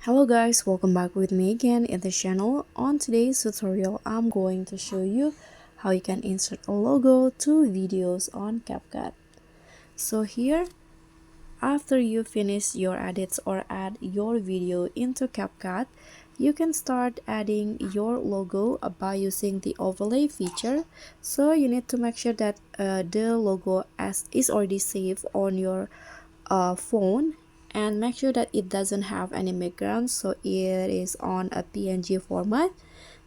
Hello guys, welcome back with me again in the channel. On today's tutorial, I'm going to show you how you can insert a logo to videos on CapCut. So here, after you finish your edits or add your video into CapCut, you can start adding your logo by using the overlay feature. So you need to make sure that the logo is already saved on your phone, and make sure that it doesn't have any background, so it is on a PNG format.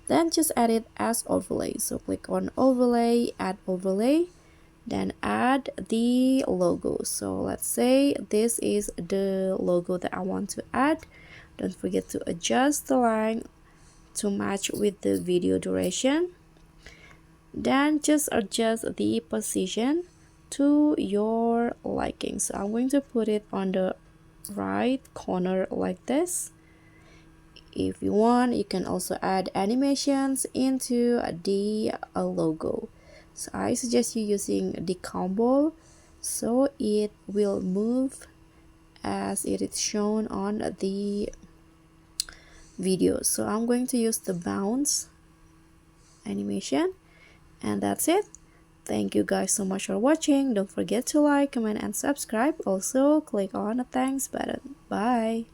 Then just add it as overlay. So click on overlay, add overlay, then add the logo. So let's say this is the logo that I want to add. Don't forget to adjust the line to match with the video duration. Then just adjust the position to your liking. So I'm going to put it on the right corner like this. If you want, you can also add animations into the logo. So I suggest you using the combo so it will move as it is shown on the video. So I'm going to use the bounce animation, and that's it. Thank you guys so much for watching. Don't forget to like, comment, and subscribe. Also click on the thanks button. Bye.